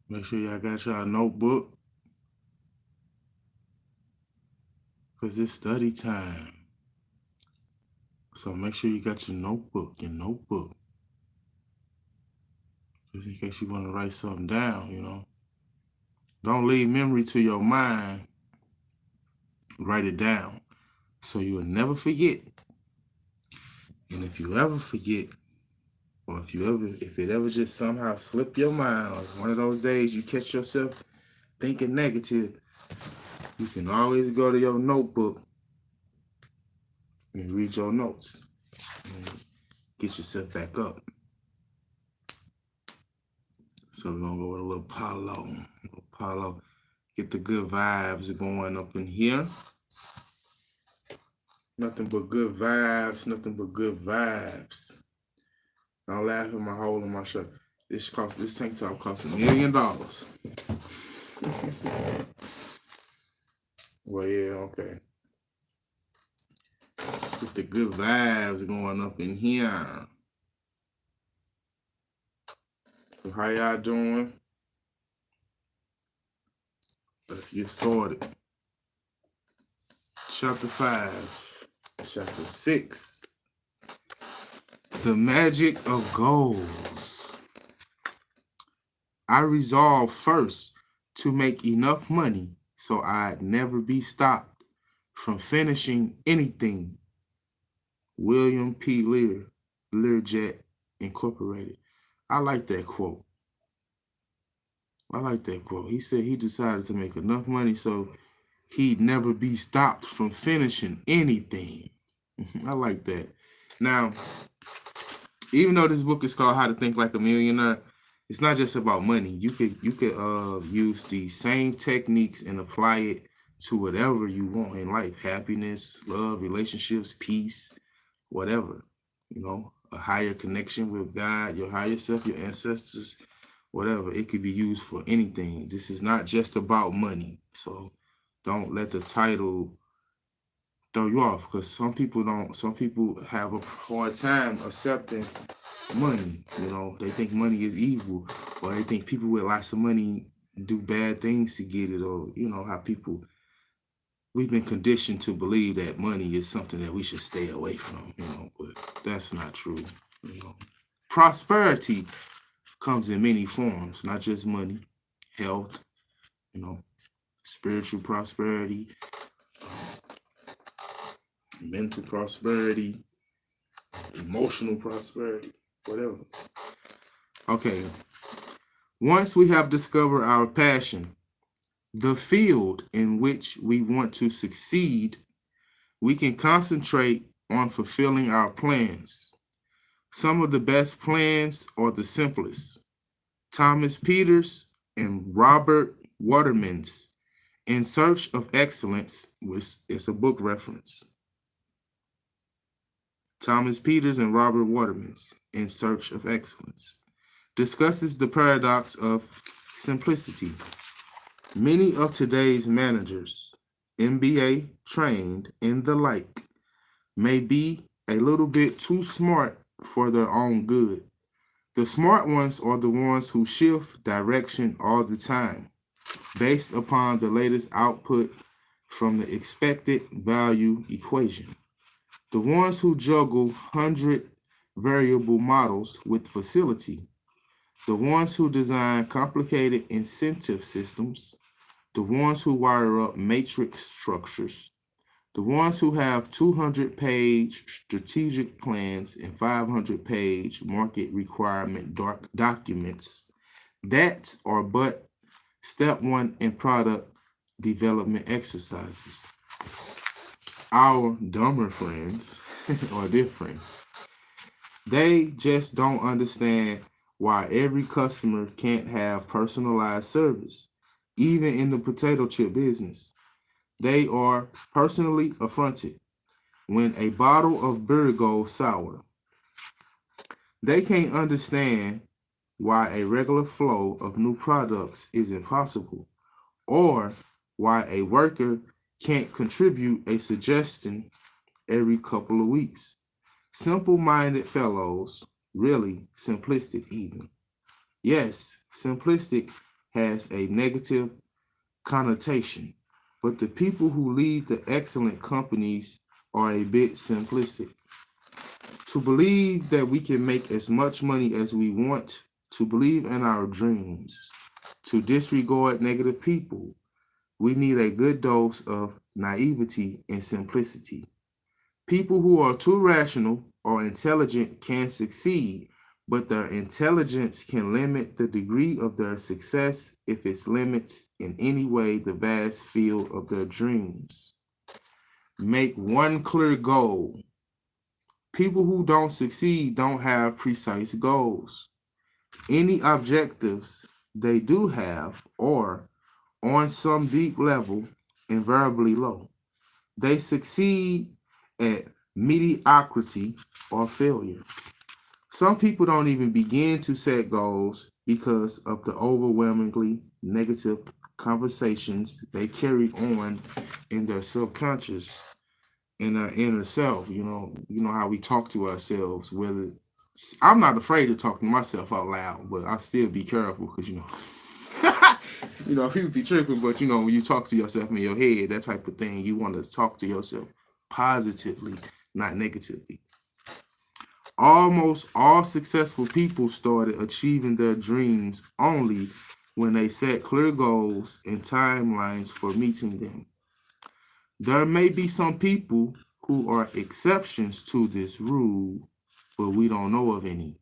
Make sure y'all got y'all notebook, because it's study time. So make sure you got your notebook, just in case you want to write something down. Don't leave memory to your mind. Write it down so you'll never forget. And if you ever forget, or if it ever just somehow slip your mind, or one of those days you catch yourself thinking negative, you can always go to your notebook and read your notes and get yourself back up. So we're gonna go with a little Paulo. Get the good vibes going up in here. Nothing but good vibes, nothing but good vibes. Don't laugh at my hole in my shirt. This tank top cost $1 million. Well, yeah, okay. Get the good vibes going up in here. So how y'all doing? Let's get started. Chapter 5. Chapter 6. The magic of goals. I resolved first to make enough money so I'd never be stopped from finishing anything. William P. Lear, Learjet Incorporated. I like that quote. He said he decided to make enough money so he'd never be stopped from finishing anything. I like that. Now, even though this book is called How to Think Like a Millionaire, it's not just about money. You could use the same techniques and apply it to whatever you want in life: happiness, love, relationships, peace, whatever. A higher connection with God, your higher self, your ancestors, whatever. It could be used for anything. This is not just about money. So don't let the title throw you off, because some people have a hard time accepting money. They think money is evil, or they think people with lots of money do bad things to get it, or how we've been conditioned to believe that money is something that we should stay away from, but that's not true. Prosperity comes in many forms, not just money. Health, spiritual prosperity, mental prosperity, emotional prosperity, whatever. Okay. Once we have discovered our passion, the field in which we want to succeed, we can concentrate on fulfilling our plans. Some of the best plans are the simplest. Thomas Peters and Robert Waterman's In Search of Excellence is a book reference. Thomas Peters and Robert Waterman's In Search of Excellence discusses the paradox of simplicity. Many of today's managers, MBA trained and the like, may be a little bit too smart for their own good. The smart ones are the ones who shift direction all the time, based upon the latest output from the expected value equation. The ones who juggle 100 variable models with facility. The ones who design complicated incentive systems. The ones who wire up matrix structures. The ones who have 200-page strategic plans and 500-page market requirement documents that are but step one in product development exercises. Our dumber friends are different. They just don't understand why every customer can't have personalized service, even in the potato chip business. They are personally affronted when a bottle of beer goes sour. They can't understand why a regular flow of new products isn't possible, or why a worker can't contribute a suggestion every couple of weeks. Simple-minded fellows, really simplistic even. Yes, simplistic has a negative connotation, but the people who lead the excellent companies are a bit simplistic. To believe that we can make as much money as we want, to believe in our dreams, to disregard negative people, we need a good dose of naivety and simplicity. People who are too rational or intelligent can succeed, but their intelligence can limit the degree of their success if it limits in any way the vast field of their dreams. Make one clear goal. People who don't succeed don't have precise goals. Any objectives they do have are, on some deep level, invariably low. They succeed at mediocrity or failure. Some people don't even begin to set goals because of the overwhelmingly negative conversations they carry on in their subconscious, in their inner self. You know how we talk to ourselves. Whether I'm not afraid to talk to myself out loud, but I still be careful because people be tripping. But when you talk to yourself in your head, that type of thing, you want to talk to yourself positively, not negatively. Almost all successful people started achieving their dreams only when they set clear goals and timelines for meeting them. There may be some people who are exceptions to this rule, but we don't know of any.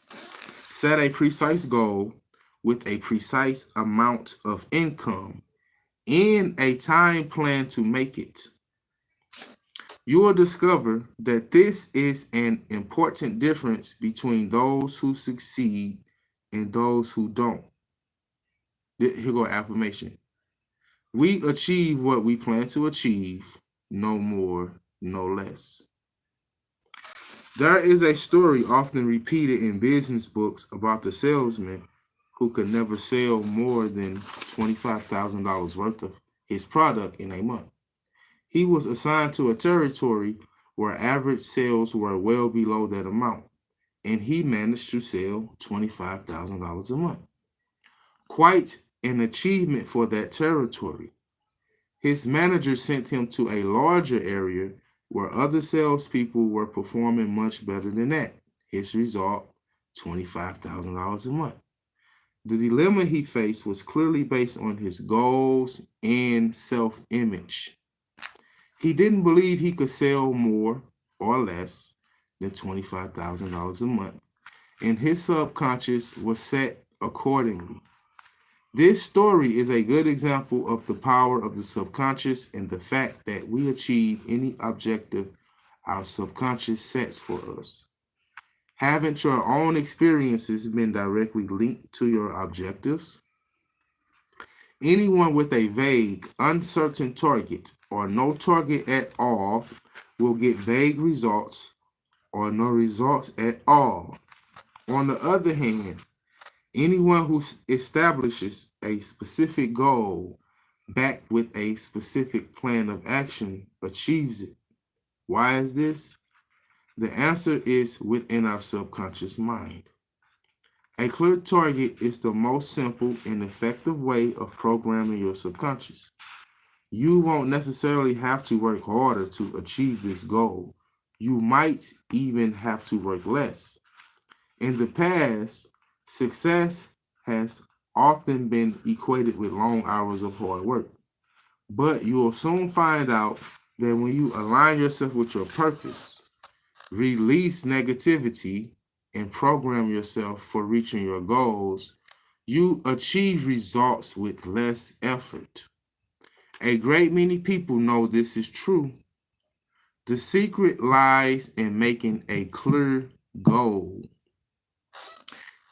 Set a precise goal with a precise amount of income and a time plan to make it. You will discover that this is an important difference between those who succeed and those who don't. Here go affirmation. We achieve what we plan to achieve, no more, no less. There is a story often repeated in business books about the salesman who could never sell more than $25,000 worth of his product in a month. He was assigned to a territory where average sales were well below that amount, and he managed to sell $25,000 a month. Quite an achievement for that territory. His manager sent him to a larger area where other salespeople were performing much better than that. His result, $25,000 a month. The dilemma he faced was clearly based on his goals and self-image. He didn't believe he could sell more or less than $25,000 a month, and his subconscious was set accordingly. This story is a good example of the power of the subconscious and the fact that we achieve any objective our subconscious sets for us. Haven't your own experiences been directly linked to your objectives? Anyone with a vague, uncertain target or no target at all will get vague results or no results at all. On the other hand, anyone who establishes a specific goal backed with a specific plan of action achieves it. Why is this? The answer is within our subconscious mind. A clear target is the most simple and effective way of programming your subconscious. You won't necessarily have to work harder to achieve this goal. You might even have to work less. In the past, success has often been equated with long hours of hard work. But you will soon find out that when you align yourself with your purpose, release negativity, and program yourself for reaching your goals, you achieve results with less effort. A great many people know this is true. The secret lies in making a clear goal.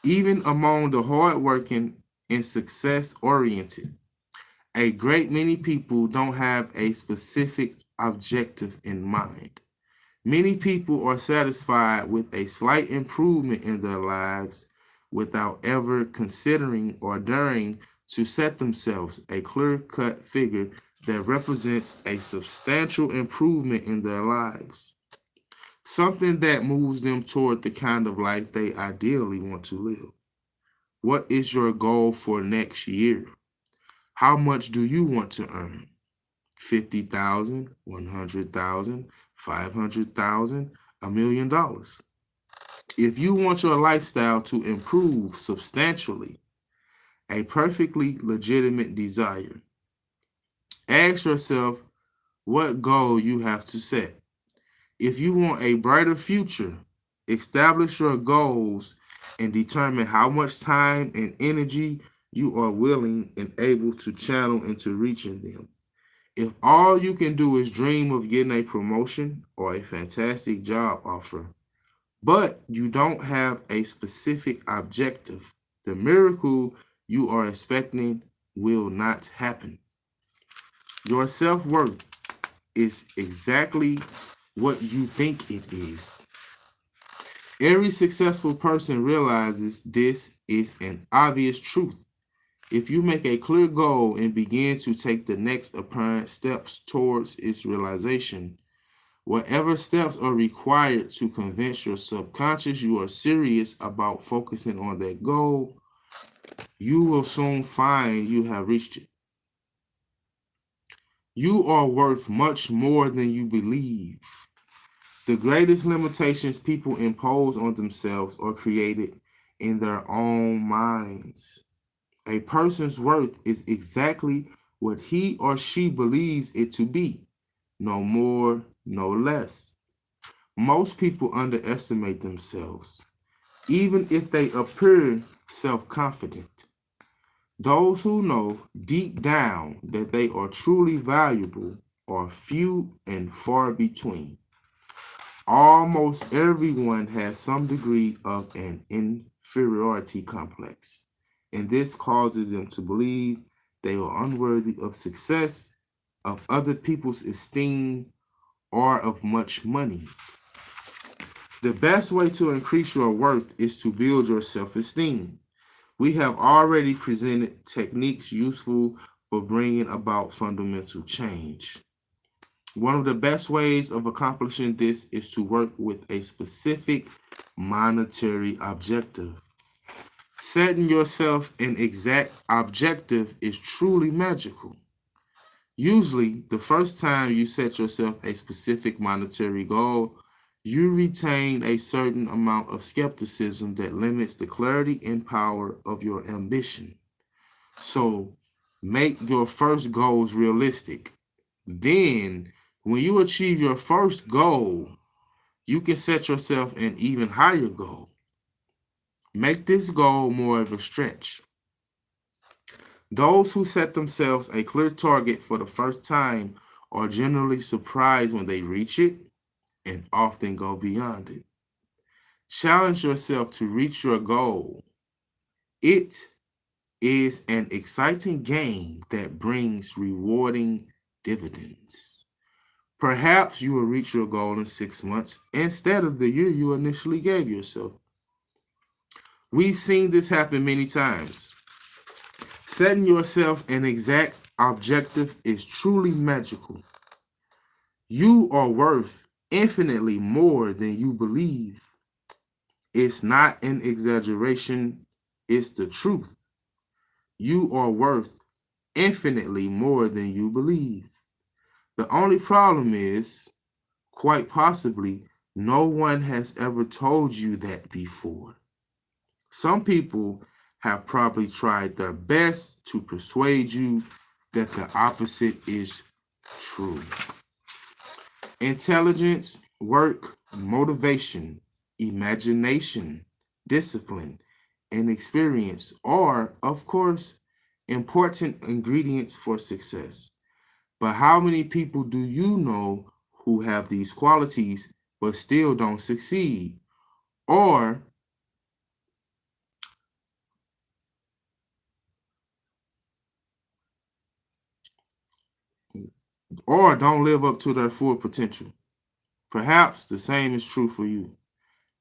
Even among the hardworking and success-oriented, a great many people don't have a specific objective in mind. Many people are satisfied with a slight improvement in their lives without ever considering or daring to set themselves a clear-cut figure that represents a substantial improvement in their lives, something that moves them toward the kind of life they ideally want to live. What is your goal for next year? How much do you want to earn? 50,000, 100,000, 500,000, $1 million. If you want your lifestyle to improve substantially, a perfectly legitimate desire, ask yourself what goal you have to set. If you want a brighter future, establish your goals and determine how much time and energy you are willing and able to channel into reaching them. If all you can do is dream of getting a promotion or a fantastic job offer, but you don't have a specific objective, the miracle you are expecting will not happen. Your self-worth is exactly what you think it is. Every successful person realizes this is an obvious truth. If you make a clear goal and begin to take the next apparent steps towards its realization, whatever steps are required to convince your subconscious you are serious about focusing on that goal, you will soon find you have reached it. You are worth much more than you believe. The greatest limitations people impose on themselves are created in their own minds. A person's worth is exactly what he or she believes it to be, no more, no less. Most people underestimate themselves, even if they appear self-confident. Those who know deep down that they are truly valuable are few and far between. Almost everyone has some degree of an inferiority complex, and this causes them to believe they are unworthy of success, of other people's esteem, or of much money. The best way to increase your worth is to build your self-esteem. We have already presented techniques useful for bringing about fundamental change. One of the best ways of accomplishing this is to work with a specific monetary objective. Setting yourself an exact objective is truly magical. Usually, the first time you set yourself a specific monetary goal, you retain a certain amount of skepticism that limits the clarity and power of your ambition. So, make your first goals realistic. Then, when you achieve your first goal, you can set yourself an even higher goal. Make this goal more of a stretch. Those who set themselves a clear target for the first time are generally surprised when they reach it and often go beyond it. Challenge yourself to reach your goal. It is an exciting game that brings rewarding dividends. Perhaps you will reach your goal in 6 months instead of the year you initially gave yourself. We've seen this happen many times. Setting yourself an exact objective is truly magical. You are worth infinitely more than you believe. It's not an exaggeration, it's the truth. You are worth infinitely more than you believe. The only problem is, quite possibly, no one has ever told you that before. Some people have probably tried their best to persuade you that the opposite is true. Intelligence, work, motivation, imagination, discipline, and experience are, of course, important ingredients for success. But how many people do you know who have these qualities but still don't succeed? Or don't live up to their full potential? Perhaps the same is true for you.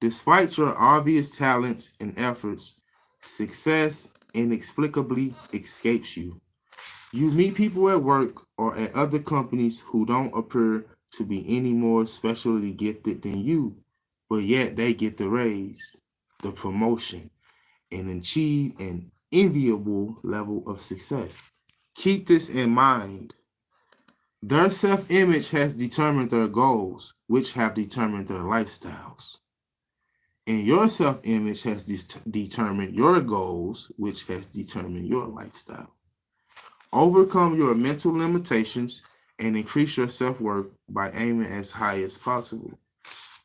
Despite your obvious talents and efforts, success inexplicably escapes you. You meet people at work or at other companies who don't appear to be any more specially gifted than you, but yet they get the raise, the promotion, and achieve an enviable level of success. Keep this in mind. Their self-image has determined their goals, which have determined their lifestyles. And your self-image has determined your goals, which has determined your lifestyle. Overcome your mental limitations and increase your self-worth by aiming as high as possible.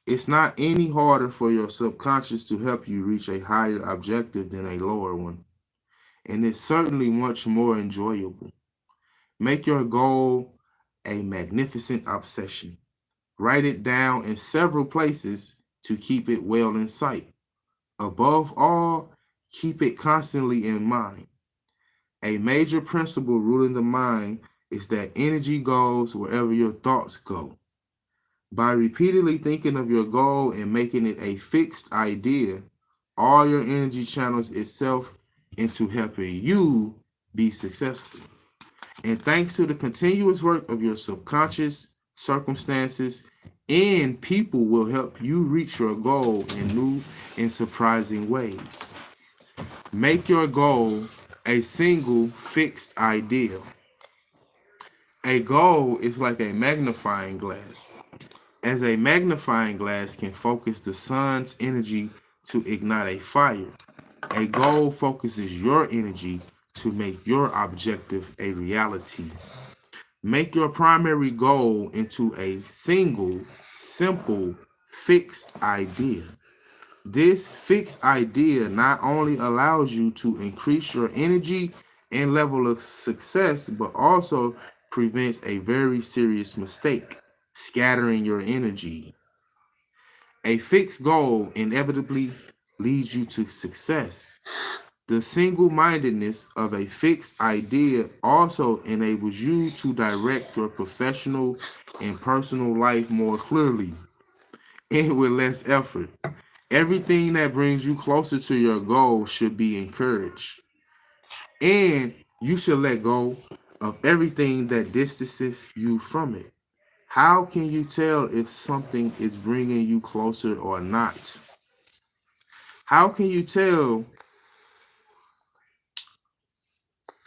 It's not any harder for your subconscious to help you reach a higher objective than a lower one. And it's certainly much more enjoyable. Make your goal a magnificent obsession. Write it down in several places to keep it well in sight. Above all, keep it constantly in mind. A major principle ruling the mind is that energy goes wherever your thoughts go. By repeatedly thinking of your goal and making it a fixed idea, all your energy channels itself into helping you be successful. And thanks to the continuous work of your subconscious, circumstances, and people will help you reach your goal in new and surprising ways. Make your goal a single fixed ideal. A goal is like a magnifying glass. As a magnifying glass can focus the sun's energy to ignite a fire, a goal focuses your energy to make your objective a reality. Make your primary goal into a single, simple, fixed idea. This fixed idea not only allows you to increase your energy and level of success, but also prevents a very serious mistake, scattering your energy. A fixed goal inevitably leads you to success. The single-mindedness of a fixed idea also enables you to direct your professional and personal life more clearly and with less effort. Everything that brings you closer to your goal should be encouraged. And you should let go of everything that distances you from it. How can you tell if something is bringing you closer or not? How can you tell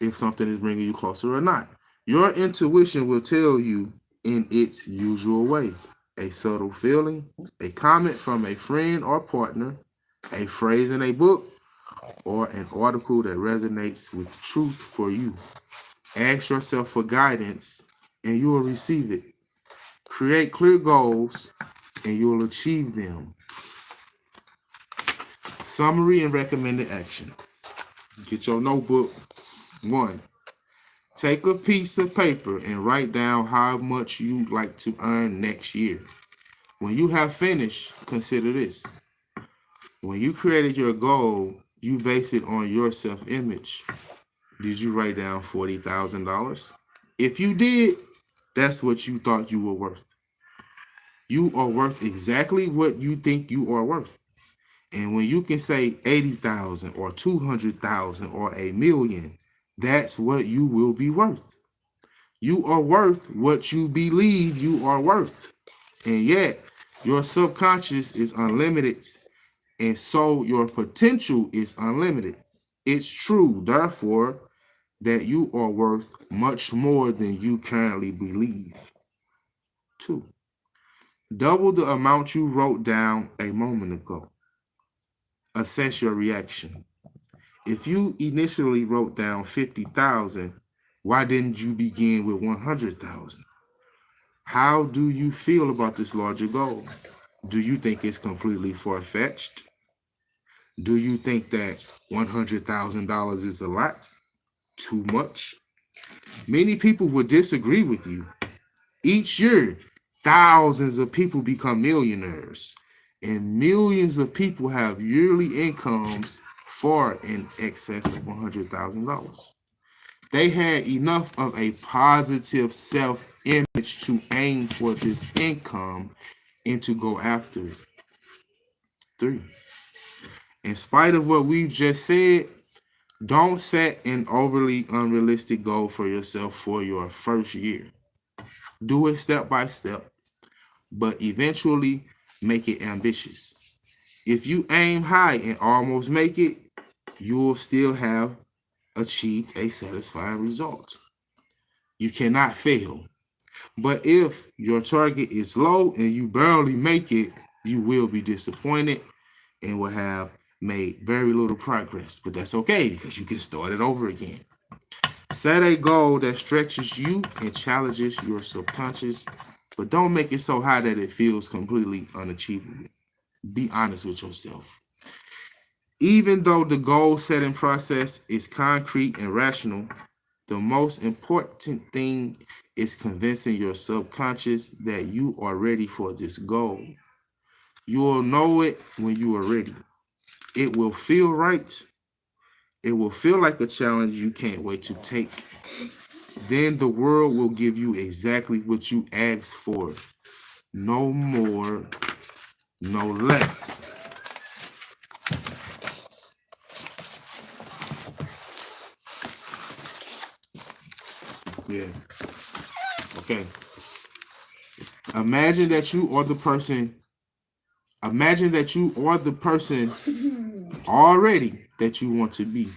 if something is bringing you closer or not? Your intuition will tell you in its usual way. A subtle feeling, a comment from a friend or partner, a phrase in a book, or an article that resonates with truth for you. Ask yourself for guidance and you will receive it. Create clear goals and you will achieve them. Summary and recommended action. Get your notebook. 1. Take a piece of paper and write down how much you'd like to earn next year. When you have finished, consider this. When you created your goal, you based it on your self-image. Did you write down $40,000? If you did, that's what you thought you were worth. You are worth exactly what you think you are worth. And when you can say 80,000 or 200,000 or $1 million, that's what you will be worth. You are worth what you believe you are worth. And yet, your subconscious is unlimited, and so your potential is unlimited. It's true, therefore, that you are worth much more than you currently believe. 2. Double the amount you wrote down a moment ago. Assess your reaction. If you initially wrote down 50,000, why didn't you begin with 100,000? How do you feel about this larger goal? Do you think it's completely far-fetched? Do you think that $100,000 is a lot? Too much? Many people would disagree with you. Each year, thousands of people become millionaires, and millions of people have yearly incomes far in excess of $100,000. They had enough of a positive self-image to aim for this income and to go after it. 3. In spite of what we've just said, don't set an overly unrealistic goal for yourself for your first year. Do it step by step, but eventually make it ambitious. If you aim high and almost make it, you will still have achieved a satisfying result. You cannot fail. But if your target is low and you barely make it, you will be disappointed and will have made very little progress. But that's okay because you can start it over again. Set a goal that stretches you and challenges your subconscious, but don't make it so high that it feels completely unachievable. Be honest with yourself. Even though the goal setting process is concrete and rational, the most important thing is convincing your subconscious that you are ready for this goal. You will know it when you are ready. It will feel right. It will feel like a challenge you can't wait to take. Then the world will give you exactly what you asked for. No more, no less. Yeah. Okay. Imagine that you are the person already that you want to be.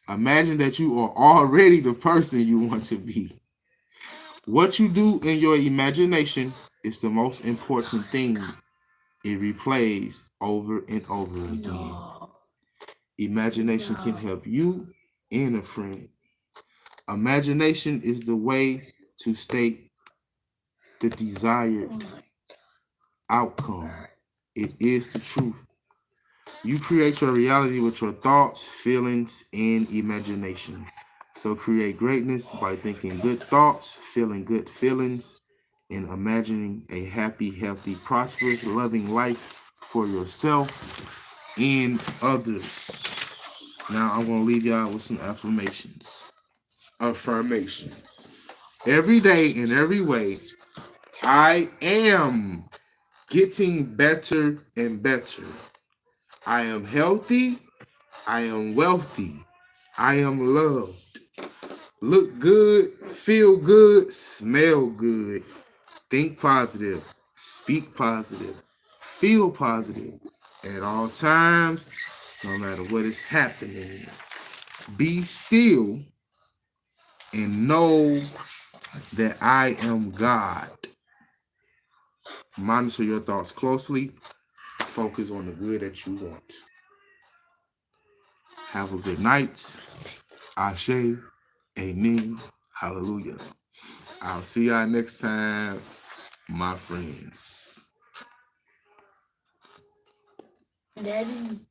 Imagine that you are already the person you want to be. What you do in your imagination is the most important thing. It replays over and over again. Imagination can help you and a friend. Imagination is the way to state the desired outcome. It is the truth. You create your reality with your thoughts, feelings, and imagination. So create greatness by thinking good thoughts, feeling good feelings, and imagining a happy, healthy, prosperous, loving life for yourself and others. Now I'm going to leave y'all with some affirmations. Every day in every way, I am getting better and better. I am healthy. I am wealthy. I am loved. Look good, feel good, smell good. Think positive, speak positive, feel positive at all times, no matter what is happening. Be still and know that I am God. Monitor your thoughts closely. Focus on the good that you want. Have a good night. Ashe. Amen. Hallelujah. I'll see y'all next time, my friends. Daddy.